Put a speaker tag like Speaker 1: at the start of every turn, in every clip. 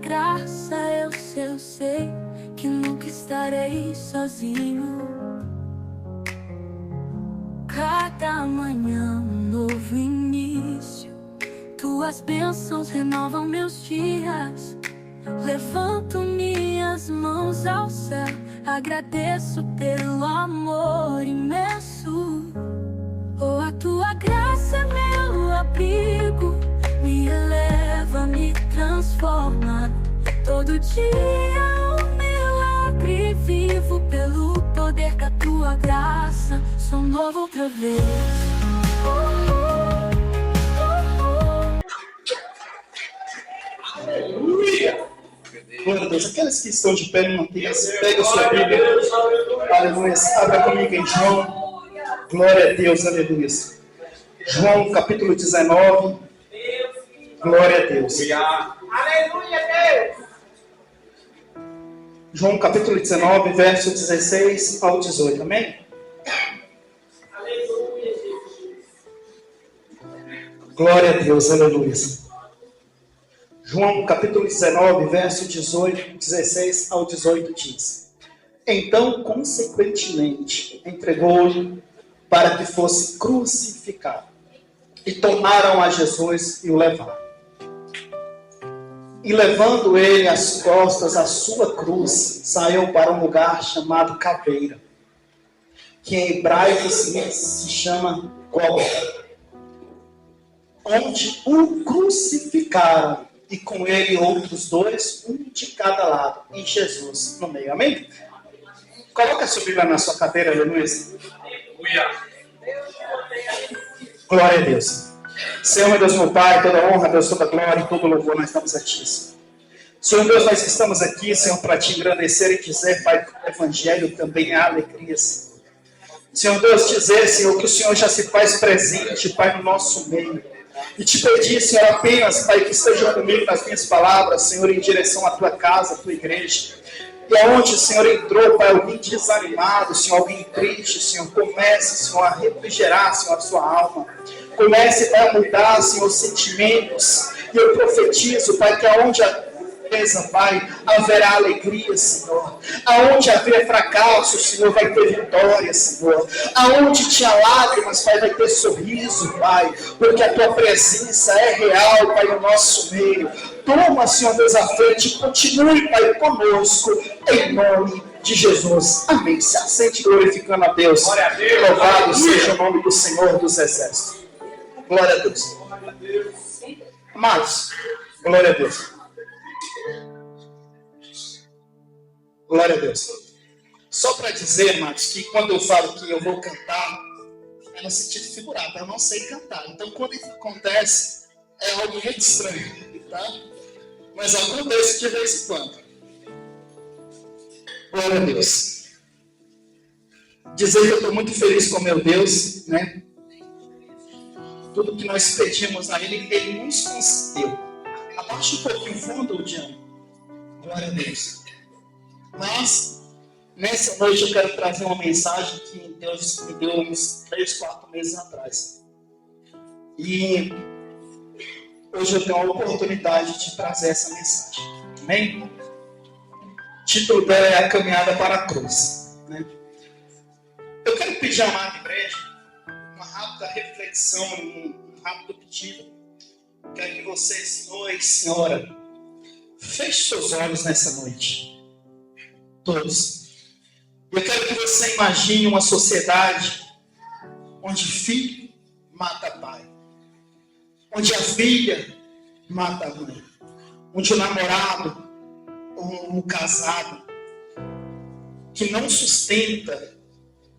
Speaker 1: graça eu sei que nunca estarei sozinho. Cada manhã um novo início, tuas bênçãos renovam meus dias. Levanto minhas mãos ao céu, agradeço pelo amor imenso. Oh, a tua graça é meu abrigo, me eleva, me transforma. Todo dia um milagre, vivo pelo poder da tua graça. Sou novo outra vez.
Speaker 2: Aleluia! Glória a Deus. Aqueles que estão de pé, mantenham-se. Pega a sua Bíblia. Aleluia. Abra comigo em João. Glória a Deus. Aleluia. João capítulo 19. Glória a Deus. Aleluia, Deus. João capítulo 19, verso 16 ao 18. Amém? Aleluia, Jesus. Glória a Deus. Aleluia. João capítulo 19, verso 16 ao 18 diz: Então, consequentemente, entregou-lhe para que fosse crucificado. E tomaram a Jesus e o levaram. E levando ele às costas a sua cruz, saiu para um lugar chamado Caveira, que em hebraico se chama Gólgota, onde o crucificaram. E com ele outros dois, um de cada lado, e Jesus no meio. Amém? Coloca a sua Bíblia na sua cadeira, aleluia. Glória a Deus. Senhor, meu Deus, meu Pai, toda honra, Deus, toda glória e todo louvor, nós estamos a Ti. Senhor Deus, nós estamos aqui, Senhor, para Te engrandecer e dizer, Pai, que o Evangelho também há alegria, Senhor. Senhor Deus, dizer, Senhor, que o Senhor já se faz presente, Pai, no nosso meio. E te pedir, Senhor, apenas, Pai, que esteja comigo nas minhas palavras, Senhor, em direção à Tua casa, à Tua igreja. E aonde, Senhor, entrou, Pai, alguém desanimado, Senhor, alguém triste, Senhor, comece, Senhor, a refrigerar, Senhor, a sua alma. Comece, Pai, a mudar, Senhor, sentimentos. E eu profetizo, Pai, que aonde a Pai, haverá alegria, Senhor. Aonde haver fracasso, Senhor, vai ter vitória, Senhor. Aonde tinha lágrimas, Pai, vai ter sorriso, Pai. Porque a Tua presença é real, Pai, no nosso meio. Toma, Senhor, Deus, à frente e continue, Pai, conosco, em nome de Jesus. Amém. Se assente glorificando a Deus. Louvado seja o nome do Senhor dos Exércitos. Glória a Deus. Amados, glória a Deus. Glória a Deus. Só para dizer, amados, que quando eu falo que eu vou cantar, é no sentido figurado, eu não sei cantar. Então, quando isso acontece, é algo muito estranho, tá? Mas acontece de vez em quando. Glória a Deus. Dizer que eu estou muito feliz com meu Deus, né? Tudo que nós pedimos a Ele, Ele nos concedeu. Abaixa um pouquinho o fundo, Diana. Glória a Deus. Mas, nessa noite eu quero trazer uma mensagem que Deus me deu uns 3, 4 meses atrás. E hoje eu tenho a oportunidade de trazer essa mensagem. Amém? O título dela é A Caminhada para a Cruz. Né? Eu quero pedir à amada igreja uma rápida reflexão, um rápido pedido. Quero que você, senhor e senhora, feche seus olhos nessa noite. Todos. Eu quero que você imagine uma sociedade onde filho mata pai, onde a filha mata a mãe, onde o namorado ou o casado que não sustenta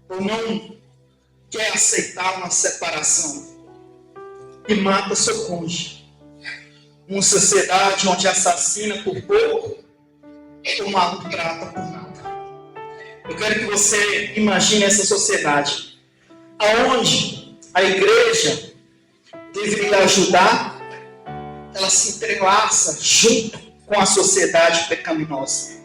Speaker 2: ou não quer aceitar uma separação e mata seu cônjuge. Uma sociedade onde assassina por pouco ou maltrata por nada. Eu quero que você imagine essa sociedade aonde a igreja deveria ajudar, ela se entrelaça junto com a sociedade pecaminosa,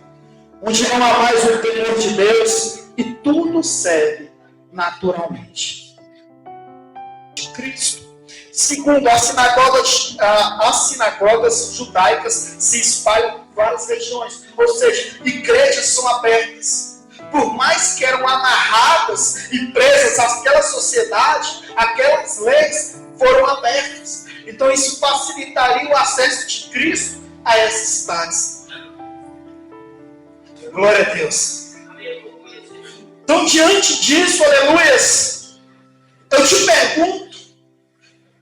Speaker 2: onde não há mais o temor de Deus e tudo serve naturalmente. De Cristo. Segundo, as sinagogas judaicas se espalham várias regiões. Ou seja, igrejas são abertas. Por mais que eram amarradas e presas àquela sociedade, aquelas leis foram abertas. Então isso facilitaria o acesso de Cristo a essas cidades. Glória a Deus. Então, diante disso, aleluias, eu te pergunto,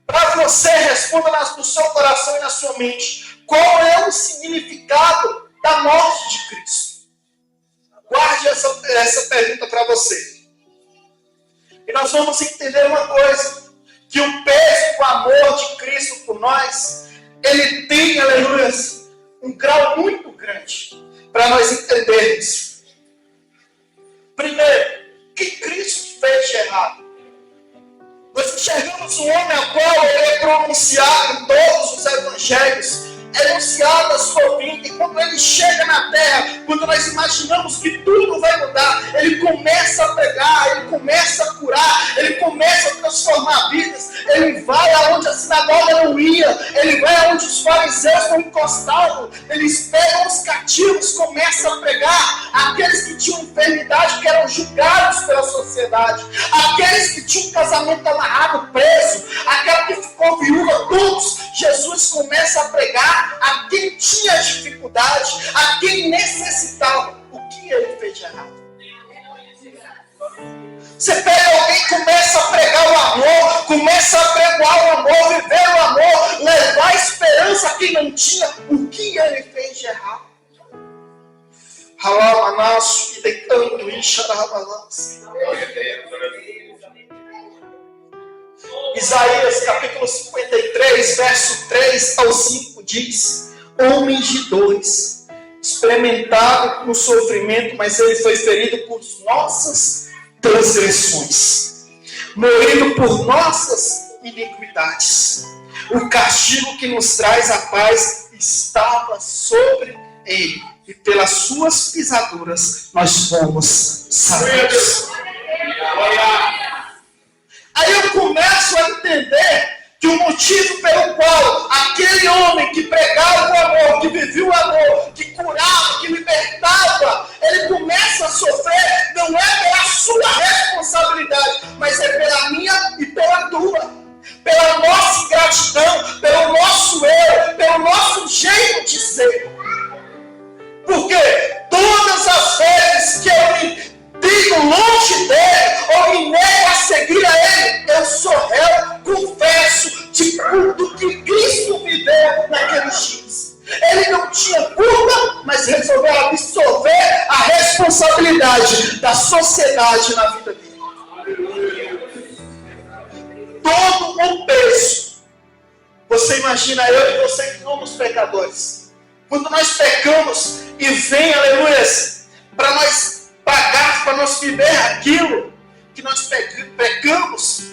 Speaker 2: para você, responda no seu coração e na sua mente, qual é o significado da morte de Cristo? Guarde essa pergunta para você. E nós vamos entender uma coisa, que o peso do amor de Cristo por nós, ele tem, aleluias, um grau muito grande para nós entendermos. Primeiro, o que Cristo fez de errado? Nós enxergamos um homem ao qual ele é pronunciado em todos os evangelhos, enunciado a sua vinda, e quando ele chega na terra, quando nós imaginamos que tudo vai mudar, ele começa a pregar, ele começa a curar, ele começa a transformar vidas, ele vai aonde a sinagoga não ia, ele vai aonde os fariseus não encostavam, eles pegam os cativos, começa a pregar, aqueles que tinham enfermidade, que eram julgados pela sociedade, aqueles que tinham um casamento amarrado, preso, aquela que ficou viúva, todos, Jesus começa a pregar a quem tinha dificuldade, a quem necessitava. O que ele fez de errado? Você pega alguém e começa a pregar o amor, começa a pregoar o amor, viver o amor, levar esperança a quem não tinha. O que ele fez de errado? Halamanas, e deitando, enxarabalas. Isaías capítulo 53, verso 3 ao 5 diz: homem de dores, experimentado no sofrimento, mas ele foi ferido por nossas transgressões, moído por nossas iniquidades. O castigo que nos traz a paz estava sobre ele, e pelas suas pisaduras nós fomos sarados. Aí eu começo a entender que o motivo pelo qual aquele homem que pregava o amor, que vivia o amor, que curava, que libertava, ele começa a sofrer, não é pela sua responsabilidade, mas é pela minha e pela tua. Pela nossa ingratidão, pelo nosso erro, pelo nosso jeito de ser. Porque todas as vezes que eu me digo longe dele, ou me nego a seguir a ele, eu sou réu, confesso de tudo que Cristo me deu naqueles dias. Ele não tinha culpa, mas resolveu absorver a responsabilidade da sociedade na vida dele. Todo o peso. Você imagina eu e você que somos pecadores. Quando nós pecamos e vem, aleluias, para nós pagar, para nós viver aquilo que nós pecamos,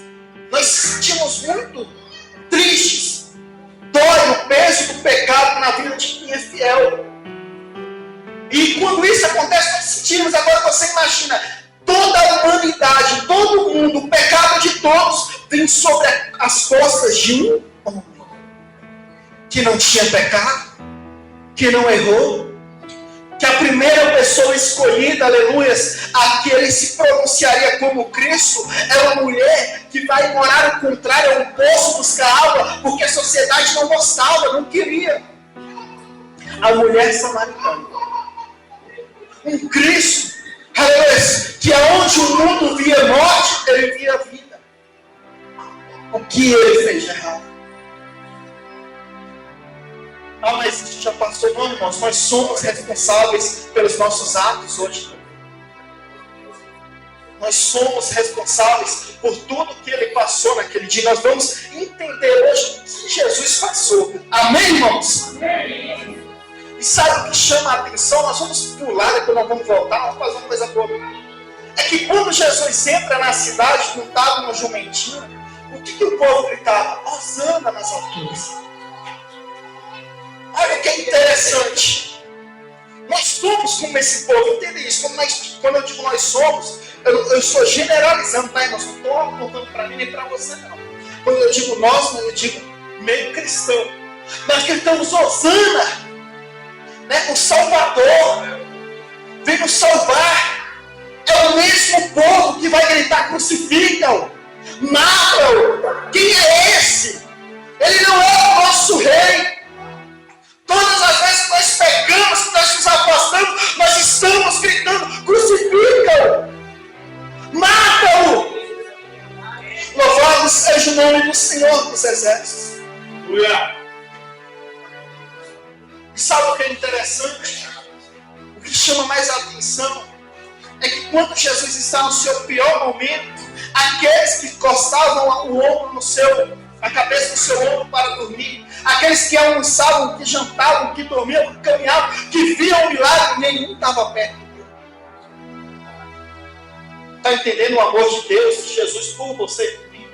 Speaker 2: nós sentimos muito tristes. Dói o peso do pecado na vida de quem é fiel. E quando isso acontece, nós sentimos. Agora você imagina, toda a humanidade, todo mundo, o pecado de todos vem sobre as costas de um homem que não tinha pecado, que não errou, que a primeira pessoa escolhida, aleluias, a que ele se pronunciaria como Cristo, é uma mulher que vai morar o contrário, é um poço buscar água, porque a sociedade não gostava, não queria. A mulher samaritana. Um Cristo, aleluias, que aonde o mundo via morte, ele via vida. O que ele fez de errado? Ah, mas isso já passou. Não, irmãos, nós somos responsáveis pelos nossos atos hoje. Nós somos responsáveis por tudo que ele passou naquele dia. Nós vamos entender hoje o que Jesus passou. Amém, irmãos? Amém. E sabe o que chama a atenção? Nós vamos pular, depois nós vamos voltar, vamos fazer uma coisa boa. É que quando Jesus entra na cidade, montado numa jumentinha, o que o povo gritava? Hosana nas alturas. Olha o que é interessante. Nós somos como esse povo, entende isso? Quando eu digo nós somos, eu estou generalizando, tá, irmãos? Não estou apontando para mim nem para você, não. Quando eu digo nós, eu digo meio cristão. Nós gritamos Hosana. né? O Salvador vem nos salvar. É o mesmo povo que vai gritar: crucificam, matam. Quem é esse? Ele não é o nosso rei. Todas as vezes que nós pegamos, que nós nos afastamos, nós estamos gritando: crucificam, matam-o. Louvado seja o nome do Senhor dos Exércitos. E sabe o que é interessante? O que chama mais a atenção é que quando Jesus está no seu pior momento, aqueles que encostavam o ombro a cabeça no seu ombro para dormir, aqueles que almoçavam, que jantavam, que dormiam, que caminhavam, que viam o milagre, nenhum estava perto dele. Está entendendo o amor de Deus, de Jesus por você e por mim?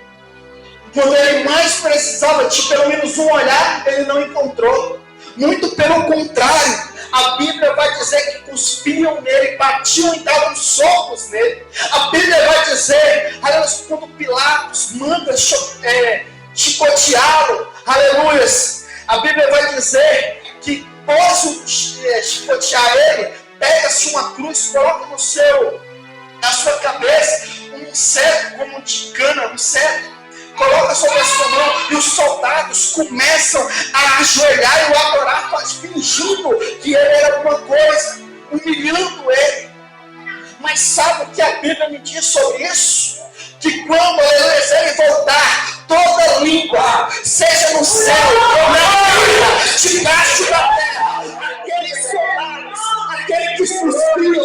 Speaker 2: Quando ele mais precisava de pelo menos um olhar, ele não encontrou. Muito pelo contrário, a Bíblia vai dizer que cuspiam nele, batiam e davam socos nele. A Bíblia vai dizer, aleluia, quando Pilatos manda chicoteá-lo, aleluia, a Bíblia vai dizer que após chicotear ele, pega-se uma cruz, coloca na sua cabeça um cetro como de cana, um cetro, coloca sobre a sua mão, e os soldados começam a ajoelhar e o adorar, fingindo que ele era alguma coisa, humilhando ele. Mas sabe o que a Bíblia me diz sobre isso? Que quando ele voltar, toda língua, seja no céu, na terra, debaixo da terra, aqueles soldados, aquele que suspira,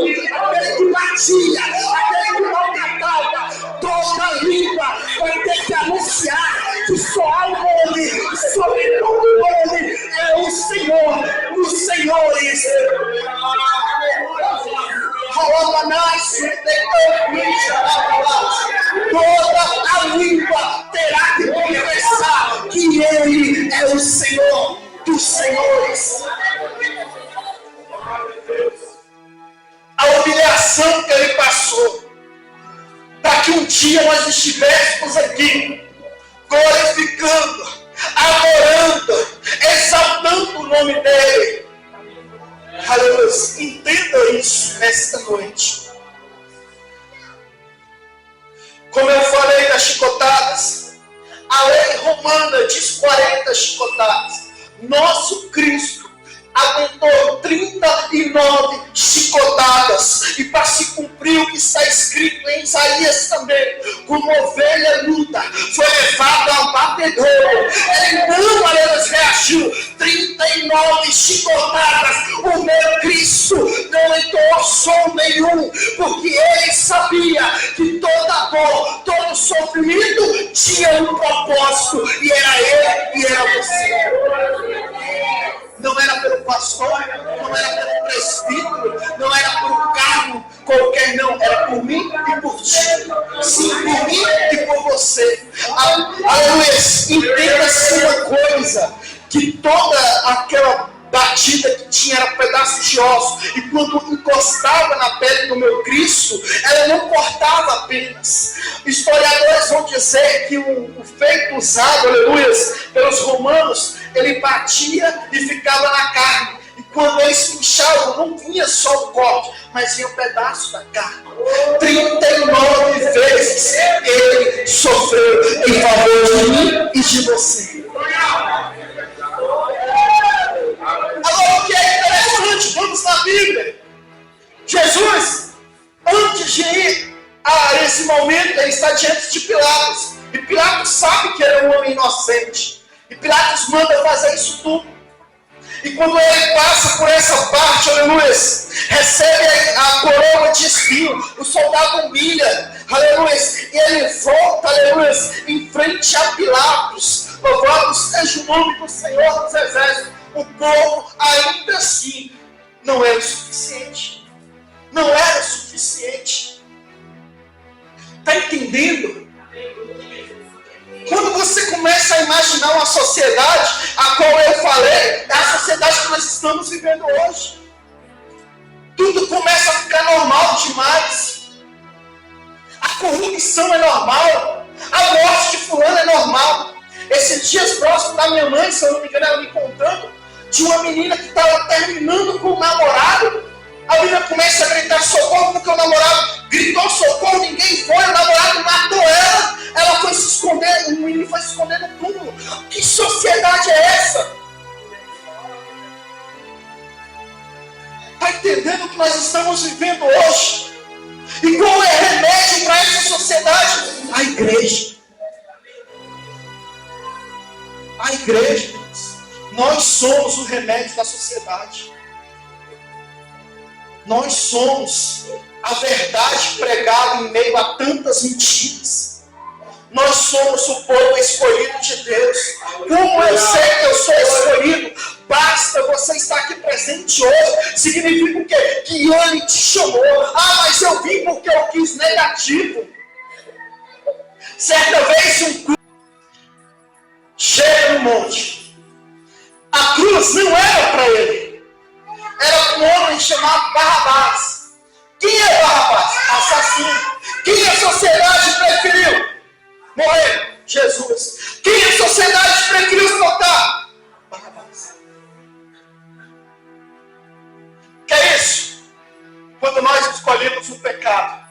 Speaker 2: aquele que batia, aquele que maltratava, toda língua vai ter que anunciar que só há um nome, sobre todo nome, é o Senhor dos Senhores. Toda a língua terá que confessar que Ele é o Senhor dos Senhores. A humilhação que Ele passou, para que um dia nós estivéssemos aqui, glorificando, adorando, exaltando o nome dEle. Aleluia. Entenda isso nesta noite. Como eu falei das chicotadas, a lei romana diz 40 chicotadas. Nosso Cristo aguentou 39 chicotadas. E para se cumprir o que está escrito em Isaías também, como ovelha luta, foi levado ao batedouro. Ele não, aleluia, reagiu. 39 chicotadas. O meu Cristo não entoou som nenhum, porque ele sabia que toda dor, todo sofrimento tinha um propósito, e era ele e era você. Não era pelo pastor, não era pelo presbítero, não era por um cargo qualquer, não. Era por mim e por ti. Sim, por mim e por você. Aleluia. Entenda-se uma coisa, que toda aquela batida que tinha era pedaço de osso, e quando encostava na pele do meu Cristo, ela não cortava apenas. Historiadores vão dizer que o feito usado, aleluia, pelos romanos, ele batia e ficava na carne, e quando eles puxavam, não vinha só o corte, mas vinha um pedaço da carne. 39 vezes ele sofreu em favor de mim e de você. Agora, o que é interessante, vamos na Bíblia. Jesus, antes de ir a esse momento, ele está diante de Pilatos. E Pilatos sabe que ele é um homem inocente. E Pilatos manda fazer isso tudo. E quando ele passa por essa parte, aleluia, recebe a coroa de espinho, o soldado humilha, aleluia, e ele volta, aleluia, em frente a Pilatos. Louvado seja o nome do Senhor dos Exércitos. O povo ainda assim não era o suficiente. Não era o suficiente. Está entendendo? Quando você começa a imaginar uma sociedade, a qual eu falei, é a sociedade que nós estamos vivendo hoje. Tudo começa a ficar normal demais. A corrupção é normal. A morte de fulano é normal. Esses dias próximos da minha mãe, se eu não me engano, ela me contando de uma menina que estava terminando com o namorado. A menina começa a gritar socorro porque o namorado gritou socorro, ninguém foi, o namorado matou ela. Ela foi se esconder, o menino foi se esconder no túmulo. Que sociedade é essa? Está entendendo o que nós estamos vivendo hoje? E qual é o remédio para essa sociedade? A igreja. A igreja. Nós somos o remédio da sociedade. Nós somos a verdade pregada em meio a tantas mentiras. Nós somos o povo escolhido de Deus. Como eu sei que eu sou escolhido? Basta você estar aqui presente hoje. Significa o quê? Que Ele te chamou. Ah, mas eu vim porque eu quis negativo. Certa vez um cruz chega no monte. A cruz não era para ele. Era um homem chamado Barrabás. Quem é Barrabás? Assassino. Quem a sociedade preferiu? Morrer. Jesus. Quem a sociedade preferiu soltar? Barrabás. Que é isso? Quando nós escolhemos o pecado,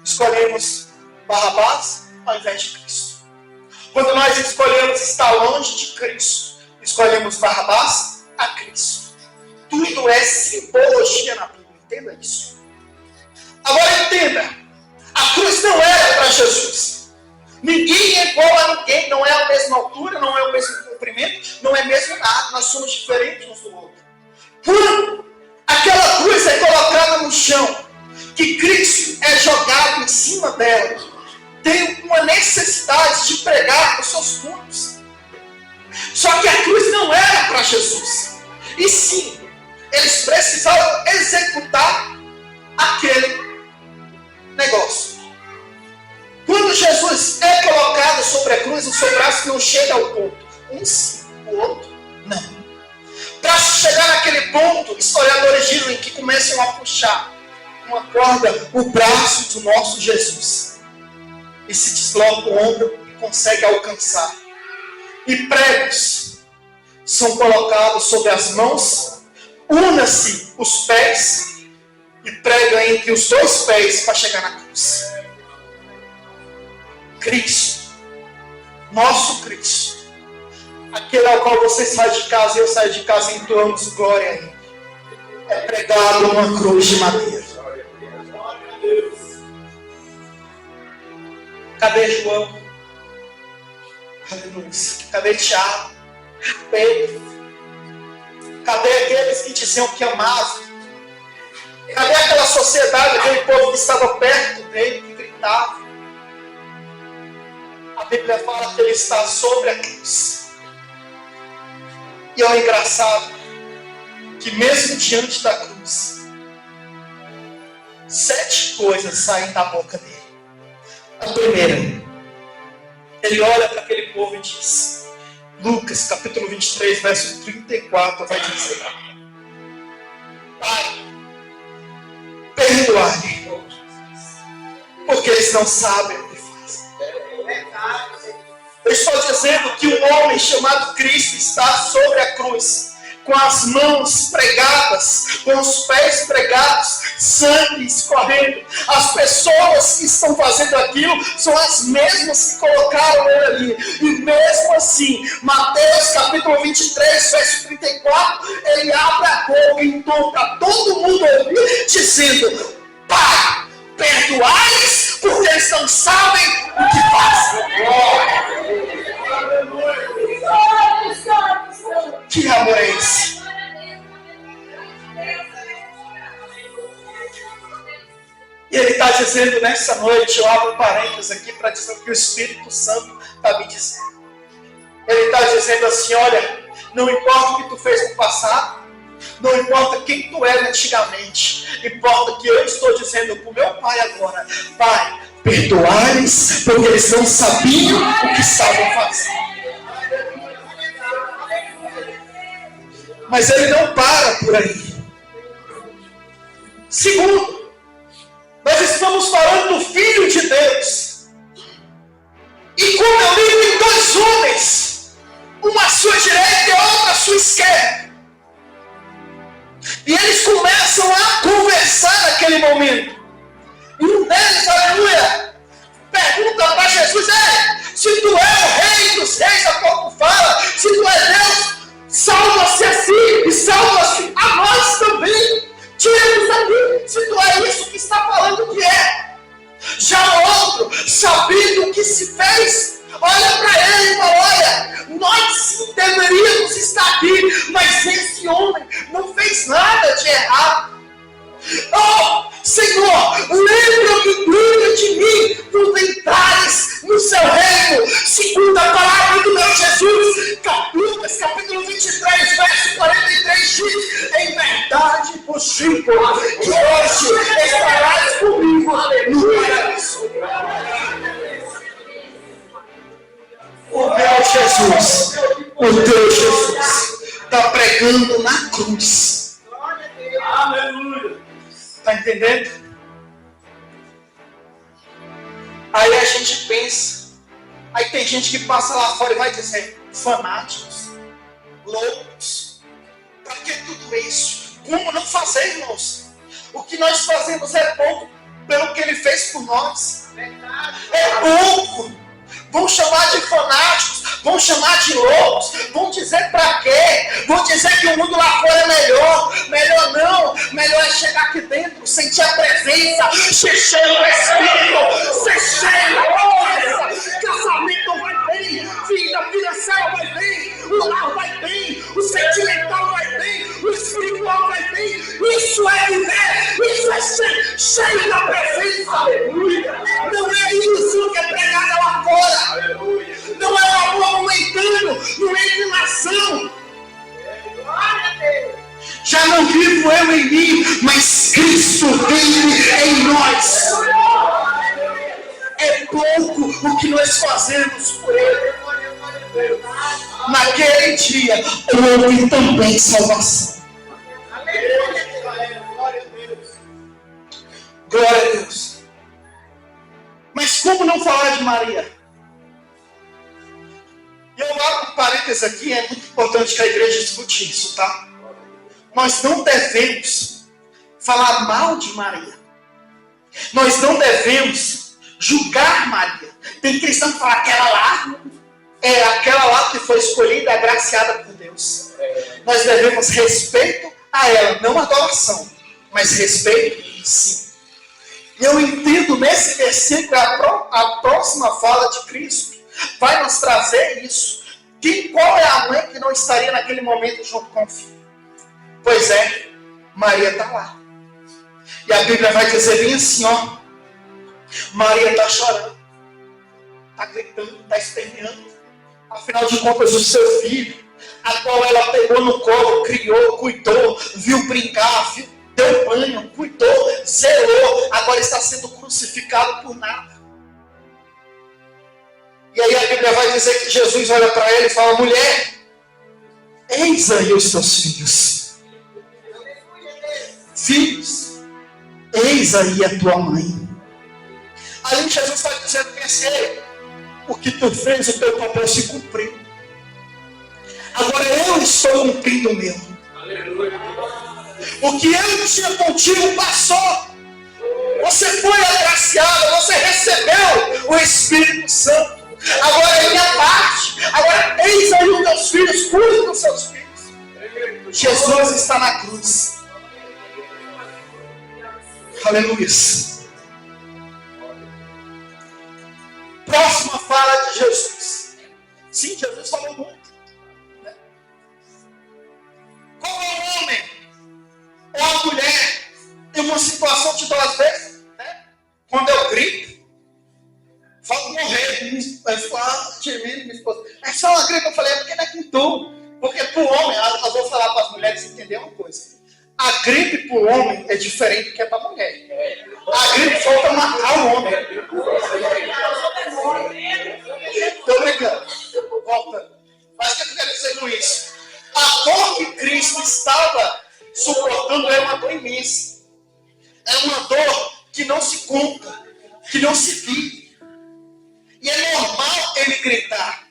Speaker 2: escolhemos Barrabás ao invés de Cristo. Quando nós escolhemos estar longe de Cristo, escolhemos Barrabás a Cristo. Tudo é simbologia na Bíblia, entenda isso. Agora entenda, a cruz não era para Jesus. Ninguém é igual a ninguém, não é a mesma altura, não é o mesmo comprimento, não é mesmo nada, nós somos diferentes uns do outro. Quando aquela cruz é colocada no chão, que Cristo é jogado em cima dela, tem uma necessidade de pregar os seus punhos. Só que a cruz não era para Jesus. E sim, eles precisavam executar aquele negócio. Quando Jesus é colocado sobre a cruz, o seu braço não chega ao ponto. Um sim, o outro não. Para chegar naquele ponto, historiadores dizem que começam a puxar uma corda o braço do nosso Jesus. E se desloca o ombro e consegue alcançar. E pregos são colocados sobre as mãos, una-se os pés e prega entre os dois pés para chegar na cruz. Cristo, nosso Cristo, aquele ao qual você sai de casa e eu saio de casa e entoamos glória a Ele, é pregado numa cruz de madeira. Cadê João? Aleluia. Cadê Tiago? Pedro? Cadê aqueles que diziam que amavam? Cadê aquela sociedade, aquele povo que estava perto dele, que gritava? A Bíblia fala que ele está sobre a cruz. E é engraçado que mesmo diante da cruz, 7 coisas saem da boca dele. A primeira, ele olha para aquele povo e diz, Lucas capítulo 23, verso 34, vai dizer, Pai, perdoai, porque eles não sabem o que fazem. Eu estou dizendo que um homem chamado Cristo está sobre a cruz, com as mãos pregadas, com os pés pregados, sangue escorrendo. As pessoas que estão fazendo aquilo são as mesmas que colocaram ele ali. E mesmo assim, Mateus capítulo 23, verso 34, ele abre a boca e então para todo mundo ouvir, dizendo, Pai, perdoai-lhes, porque eles não sabem o que fazem. Que amor é esse? E ele está dizendo nessa noite, eu abro parênteses aqui para dizer o que o Espírito Santo está me dizendo. Ele está dizendo assim, olha, não importa o que tu fez no passado, não importa quem tu era antigamente, importa que eu estou dizendo para o meu Pai agora, Pai, perdoai-lhes, porque eles não sabiam o que estavam fazendo. Mas ele não para por aí. Segundo, nós estamos falando do Filho de Deus. E como eu li, tem 2 homens, uma à sua direita e outra à sua esquerda. E eles começam a conversar naquele momento. E um deles, aleluia, pergunta para Jesus: ei, se tu é o rei dos reis, a qual tu fala, se tu é Deus, salva-se a si e salva-se a nós também. Tira-nos daqui, se tu é isso que está falando que é. Já o outro, sabendo o que se fez, olha para ele e fala: olha, nós sim deveríamos estar aqui, mas esse homem não fez nada de errado. Oh, Senhor, lembra de mim quando entrares no seu reino, segundo a palavra do meu Jesus. Lucas capítulo 23, verso 43 diz: em verdade vos digo que hoje estarás comigo, aleluia. O teu Jesus está pregando na cruz. Aleluia. Está entendendo? Aí a gente pensa, aí tem gente que passa lá fora e vai dizer: fanáticos, loucos, para que tudo isso? Como não fazer, irmãos? O que nós fazemos é pouco pelo que ele fez por nós. É pouco. Vão chamar de fanáticos, vão chamar de loucos, vão dizer para quê? Vão dizer que o mundo lá fora é melhor. Melhor não, melhor é chegar aqui dentro, sentir a presença, ser cheio do Espírito, ser cheio da presença. Casamento vai bem, vida financeira vai bem, o lar vai bem, o sentimental vai bem, o espiritual vai bem. Isso é viver, isso é ser cheio da presença. Aleluia. Não é isso que é pregada lá fora. Aleluia. Não é um amor momentâneo, não é inclinação. Glória a Deus. Já não vivo eu em mim, mas Cristo vive em nós. É pouco o que nós fazemos por Ele. Naquele dia, houve também salvação. Glória a Deus. Mas como não falar de Maria? E eu abro um parênteses aqui, é muito importante que a igreja discute isso, tá? Nós não devemos falar mal de Maria. Nós não devemos julgar Maria. Tem cristão que fala: aquela lá que foi escolhida, agraciada por Deus. Nós devemos respeito a ela, não adoração, mas respeito sim. E eu entendo nesse versículo a próxima fala de Cristo vai nos trazer isso. Qual é a mãe que não estaria naquele momento junto com o filho? Pois é, Maria está lá. E a Bíblia vai dizer bem assim, ó: Maria está chorando, está gritando, está esperneando. Afinal de contas, o seu filho, a qual ela pegou no colo, criou, cuidou, viu brincar, deu banho, cuidou, zelou, agora está sendo crucificado por nada. E aí a Bíblia vai dizer que Jesus olha para ela e fala: mulher, eis aí os teus filhos. Filhos, eis aí a tua mãe. Aí Jesus está dizendo: pensei, o que tu fez, o teu papel se cumpriu. Agora eu estou cumprindo o meu. O que eu tinha contigo passou. Você foi agraciado, você recebeu o Espírito Santo. Agora é minha parte. Agora eis aí os teus filhos, cuide dos seus filhos. Jesus está na cruz. Aleluia. Próxima fala de Jesus. Sim, Jesus falou muito. Qual é o homem ou a mulher em uma situação de 2 vezes? Quando eu grito, falo morrer. Vai falar de mim, minha esposa: é só uma gripe. Eu falei: é porque não é com tu. Porque para o homem, eu vou falar para as mulheres entenderem uma coisa: a gripe para o homem é diferente do que é para a mulher. A gripe falta matar o homem. Estou brincando. Voltando. Mas o que eu quero dizer com isso? A dor que Cristo estava suportando é uma dor imensa. É uma dor que não se conta, que não se vive. E é normal ele gritar.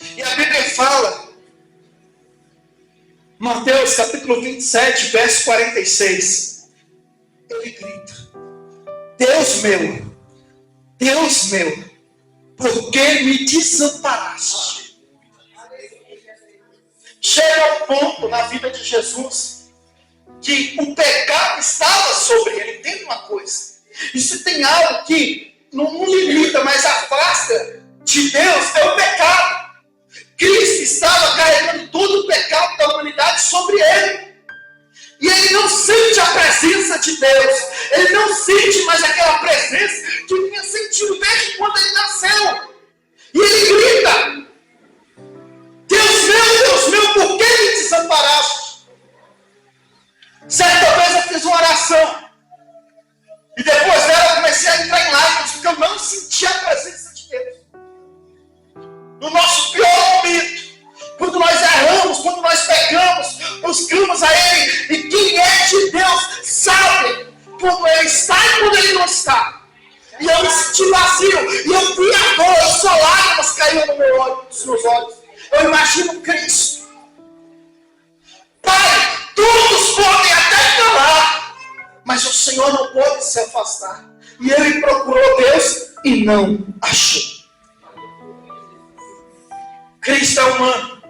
Speaker 2: E a Bíblia fala Mateus capítulo 27, verso 46. Ele grita: Deus meu, por que me desamparaste? Chega ao ponto na vida de Jesus que o pecado estava sobre ele. Entende uma coisa? Isso tem algo que não limita, mas afasta de Deus, é o pecado. Cristo estava carregando todo o pecado da humanidade sobre ele. E ele não sente a presença de Deus. Ele não sente mais aquela presença que vinha sentindo desde quando ele nasceu. E ele grita: Deus meu, por que me desamparaste? Certa vez eu fiz uma oração. E depois dela eu comecei a entrar em lágrimas, porque eu não sentia a presença de Deus. No nosso pior momento, quando nós erramos, quando nós pecamos, buscamos a Ele. E quem é de Deus sabe como Ele está e quando Ele não está. E eu me senti vazio, e eu vi a dor, só lágrimas caíam dos meus olhos. Eu imagino Cristo. Pai, todos podem até falar, mas o Senhor não pode se afastar. E ele procurou Deus e não achou. Cristo é humano.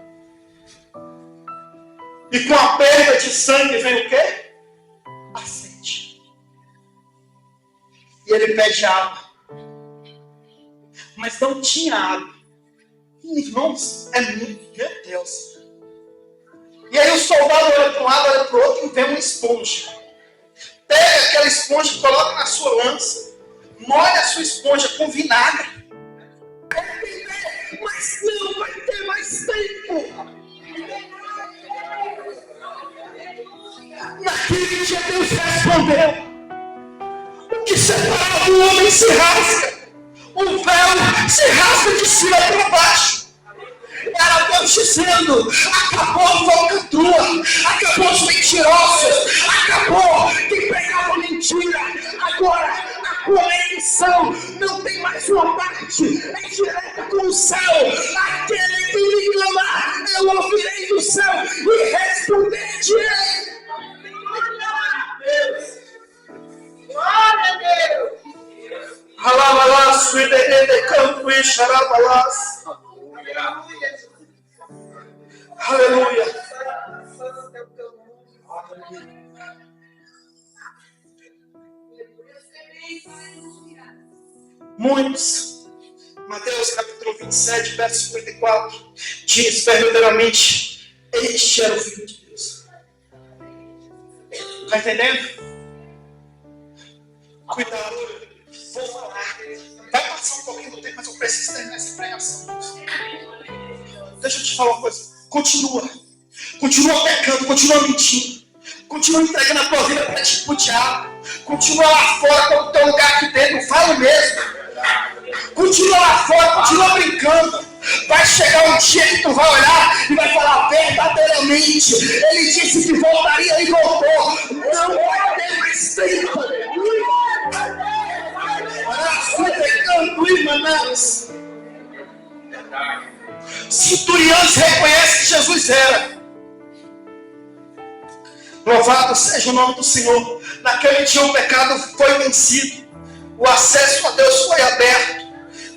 Speaker 2: E com a perda de sangue vem o quê? A sede. E ele pede água. Mas não tinha água. Irmãos, é muito, meu Deus. E aí o soldado olha para um lado, olha para o outro e vê uma esponja. Pega aquela esponja, coloca na sua lança, molha a sua esponja com vinagre. Mas não vai ter mais tempo. Naquele dia Deus respondeu: o que separava o homem se rasga, o véu se rasga de cima para baixo. Era Deus dizendo: acabou a falcatrua, acabou os mentirosos, acabou quem pregava mentira. Agora a conexão não tem mais uma parte, é direta com o céu. Aquele que me clamar, eu ouvirei do céu e responderei. Glória a Deus! Alabalás, suidede, campo e xarabalás. Aleluia. Muitos, Mateus capítulo 27, verso 54, diz verdadeiramente: este era o Filho de Deus. Está entendendo? Cuidado, vou falar. Vai passar um pouquinho do tempo, mas eu preciso terminar essa pregação. Deixa eu te falar uma coisa. Continua pecando, continua mentindo, continua entregando a tua vida para o diabo, continua lá fora quando o teu lugar aqui dentro, fala mesmo, continua lá fora, continua brincando. Vai chegar um dia que tu vai olhar e vai falar verdadeiramente: ele disse que voltaria e voltou. Não vai ter mais tempo. Centuriões reconhecem que Jesus era. Louvado seja o nome do Senhor. Naquele dia o pecado foi vencido, o acesso a Deus foi aberto.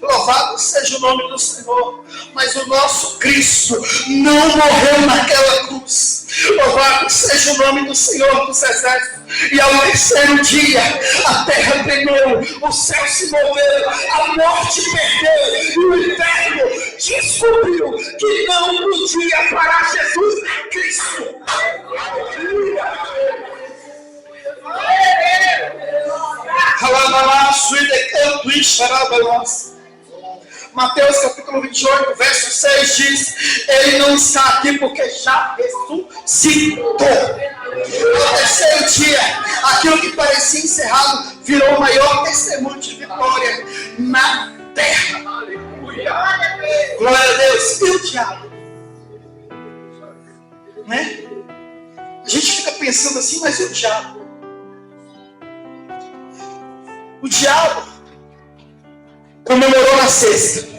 Speaker 2: Louvado seja o nome do Senhor. Mas o nosso Cristo não morreu naquela cruz. Louvado seja o nome do Senhor dos exércitos. E ao terceiro dia a terra tremeu, o céu se moveu, a morte perdeu e o inferno descobriu que não podia parar Jesus Cristo. Mateus capítulo 28, verso 6 diz: ele não está aqui porque já ressuscitou. No terceiro dia, aquilo que parecia encerrado virou o maior testemunho de vitória na terra. Glória a Deus. E o diabo? Né? A gente fica pensando assim, mas e o diabo? O diabo comemorou na sexta.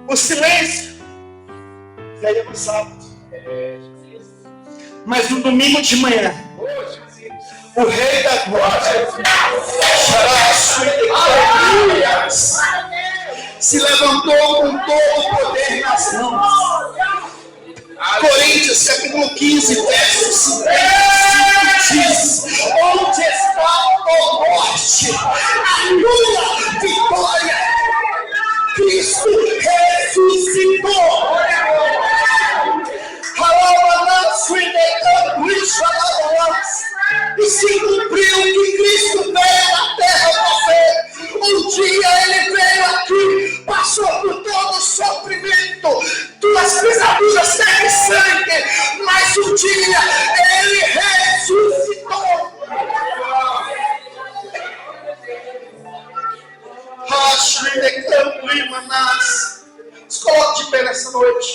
Speaker 2: O silêncio veio no sábado. Mas no domingo de manhã, o Rei da Glória se levantou com todo o poder nas mãos. Coríntios, capítulo 15, verso 55 diz: onde está o morte, a tua vitória? Cristo ressuscitou. E se cumpriu o que Cristo veio na terra fazer. Um dia ele veio aqui, passou por todo o sofrimento, tuas pisaduras teve sangue, mas um dia ele ressuscitou. Se coloque de pé nessa noite.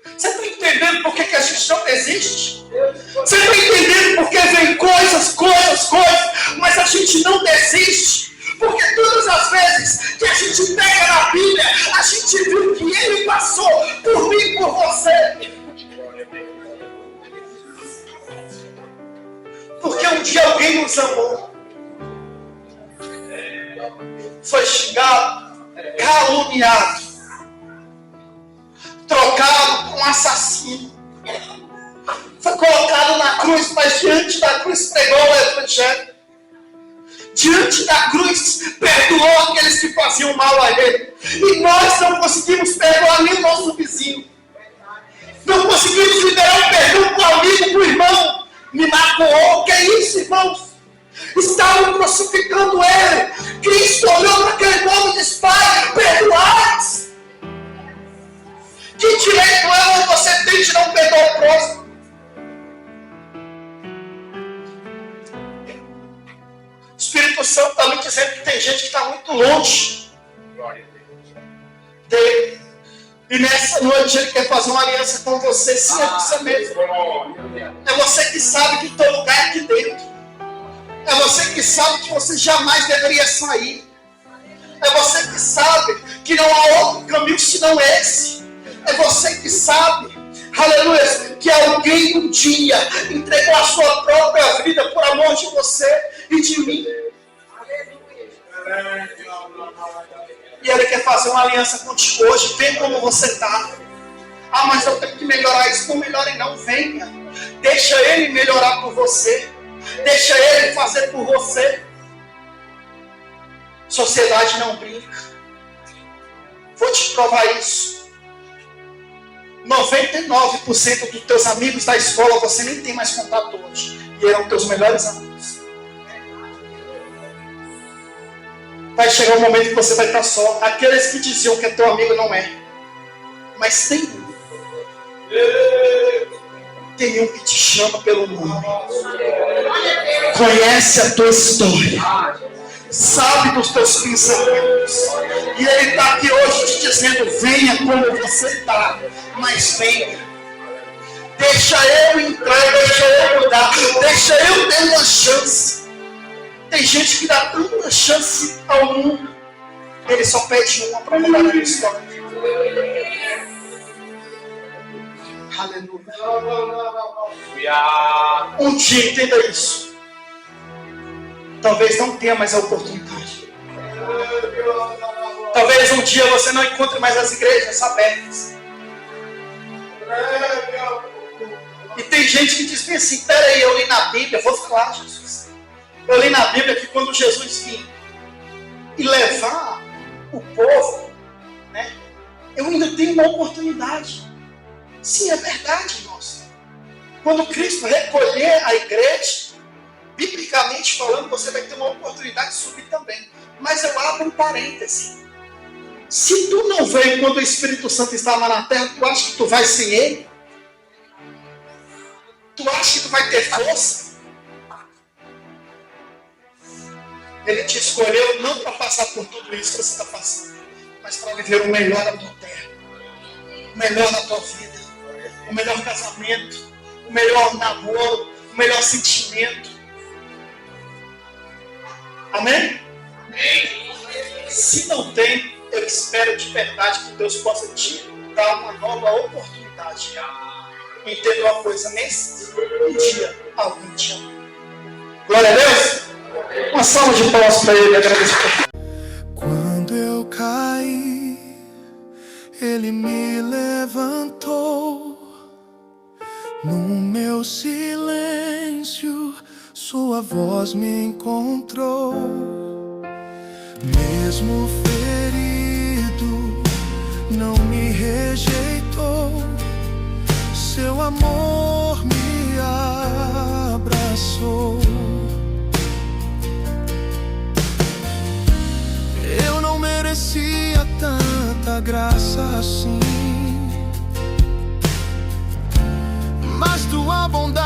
Speaker 2: Você está entendendo por que a gente não desiste? Você está entendendo por que vem coisas, mas a gente não desiste? Porque todas as vezes que a gente pega na Bíblia, a gente viu que ele passou por mim e por você. Porque um dia alguém nos amou, foi xingado, caluniado, trocado por um assassino, foi colocado na cruz, mas diante da cruz pregou o Evangelho. Diante da cruz perdoou aqueles que faziam mal a ele. E nós não conseguimos perdoar nem o nosso vizinho. Não conseguimos liberar o perdão para o amigo, para o irmão. Me magoou. Que é isso, irmãos? Estavam crucificando ele. Cristo olhou para aquele homem e disse: Pai, perdoai-os. Que direito você tem de não perdoar o próximo? O Espírito Santo está me dizendo que tem gente que está muito longe dele. E nessa noite ele quer fazer uma aliança com você. Sim, é você mesmo. É você que sabe que o teu lugar é aqui dentro. É você que sabe que você jamais deveria sair. É você que sabe que não há outro caminho senão esse. É você que sabe, aleluia, que alguém um dia entregou a sua própria vida por amor de você e de mim. E ele quer fazer uma aliança contigo hoje. Vem como você está. Ah, mas eu tenho que melhorar isso. Não melhore não, venha. Deixa ele melhorar por você. Deixa ele fazer por você. Sociedade não brinca. Vou te provar isso. 99% dos teus amigos da escola você nem tem mais contato hoje. E eram teus melhores amigos. Vai chegar um momento que você vai estar só. Aqueles que diziam que é teu amigo não é. Mas tem um. Tem um que te chama pelo nome. Conhece a tua história. Sabe dos teus pensamentos. E ele está aqui hoje te dizendo: venha como você está. Mas venha. Deixa eu entrar, deixa eu mudar. Deixa eu ter uma chance. Tem gente que dá tanta chance ao mundo. Ele só pede uma para mudar a história. Aleluia. Um dia, entenda isso. Talvez não tenha mais a oportunidade. Talvez um dia você não encontre mais as igrejas abertas. E tem gente que diz assim: peraí, eu li na Bíblia, vou falar, Jesus. Eu li na Bíblia que quando Jesus vinha e levar o povo, né, eu ainda tenho uma oportunidade. Sim, é verdade, irmãos. Quando Cristo recolher a igreja, biblicamente falando, você vai ter uma oportunidade de subir também. Mas eu abro um parêntese. Se tu não veio quando o Espírito Santo estava na terra, tu acha que tu vai sem ele? Tu acha que tu vai ter força? Ele te escolheu não para passar por tudo isso que você está passando, mas para viver o melhor da tua terra, o melhor da tua vida, o melhor casamento, o melhor namoro, o melhor sentimento. Amém? Se não tem, eu espero de verdade que Deus possa te dar uma nova oportunidade. Entenda uma coisa, nesse dia, alguém te ama. Glória a Deus! Uma salva de palmas para Ele, agradeço.
Speaker 3: Quando eu caí, Ele me levantou. No meu silêncio, Sua voz me encontrou. Mesmo ferido, não me rejeitou. Seu amor me abraçou. Eu não merecia tanta graça assim, mas Tua bondade